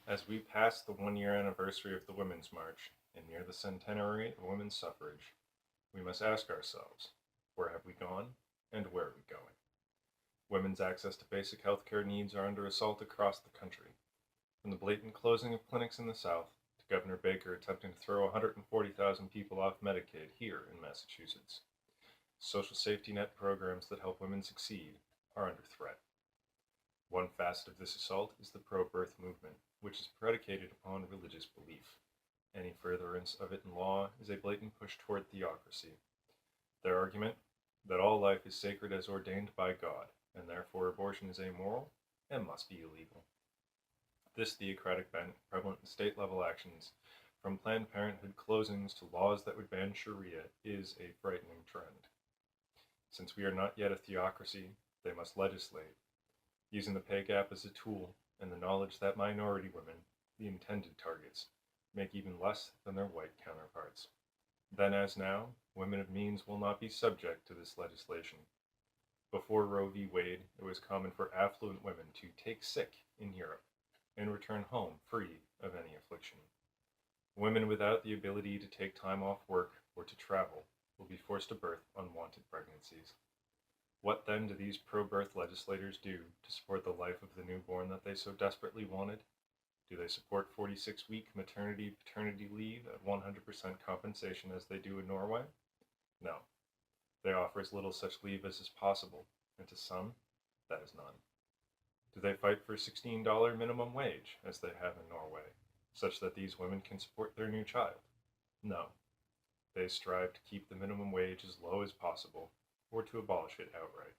As we pass the 1 year anniversary of the Women's March and near the centenary of women's suffrage, we must ask ourselves, where have we gone and where are we going? Women's access to basic health care needs are under assault across the country, from the blatant closing of clinics in the South to Governor Baker attempting to throw 140,000 people off Medicaid here in Massachusetts. Social safety net programs that help women succeed are under threat. One facet of this assault is the pro-birth movement, which is predicated upon religious belief. Any furtherance of it in law is a blatant push toward theocracy. Their argument, that all life is sacred as ordained by God, and therefore abortion is amoral and must be illegal. This theocratic bent, prevalent in state-level actions, from Planned Parenthood closings to laws that would ban Sharia, is a frightening trend. Since we are not yet a theocracy, they must legislate, using the pay gap as a tool and the knowledge that minority women, the intended targets, make even less than their white counterparts. Then as now, women of means will not be subject to this legislation. Before Roe v. Wade, it was common for affluent women to take sick in Europe and return home free of any affliction. Women without the ability to take time off work or to travel will be forced to birth unwanted pregnancies. What then do these pro-birth legislators do to support the life of the newborn that they so desperately wanted? Do they support 46-week maternity-paternity leave at 100% compensation as they do in Norway? No. They offer as little such leave as is possible, and to some, that is none. Do they fight for $16 minimum wage, as they have in Norway, such that these women can support their new child? No. They strive to keep the minimum wage as low as possible, or to abolish it outright.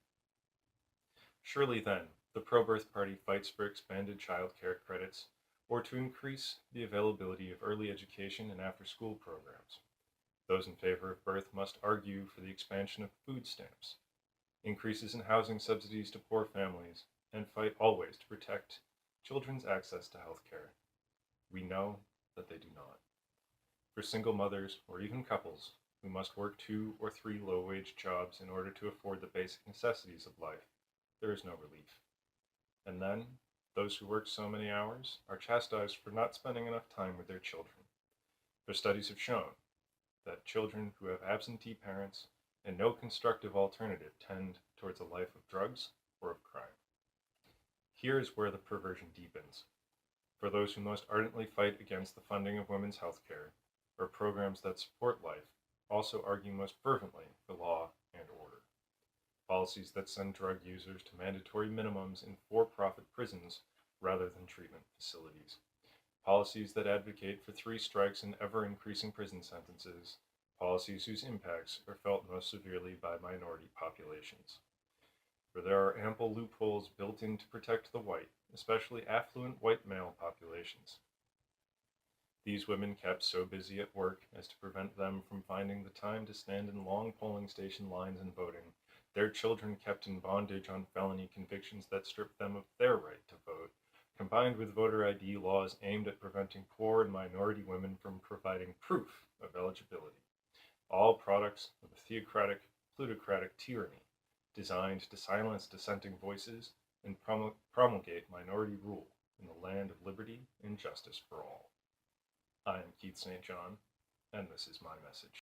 Surely then, the pro-birth party fights for expanded child care credits, or to increase the availability of early education and after-school programs. Those in favor of birth must argue for the expansion of food stamps, increases in housing subsidies to poor families, and fight always to protect children's access to health care. We know that they do not. For single mothers, or even couples, who must work 2 or 3 low-wage jobs in order to afford the basic necessities of life, there is no relief. And then, those who work so many hours are chastised for not spending enough time with their children. For studies have shown that children who have absentee parents and no constructive alternative tend towards a life of drugs or of crime. Here is where the perversion deepens. For those who most ardently fight against the funding of women's health care, or programs that support life, also argue most fervently for law and order. Policies that send drug users to mandatory minimums in for-profit prisons rather than treatment facilities. Policies that advocate for 3 strikes and ever-increasing prison sentences. Policies whose impacts are felt most severely by minority populations. For there are ample loopholes built in to protect the white, especially affluent white male populations. These women kept so busy at work as to prevent them from finding the time to stand in long polling station lines and voting, their children kept in bondage on felony convictions that stripped them of their right to vote, combined with voter ID laws aimed at preventing poor and minority women from providing proof of eligibility. All products of a theocratic, plutocratic tyranny designed to silence dissenting voices and promulgate minority rule in the land of liberty and justice for all. I am Keith St. John, and this is my message.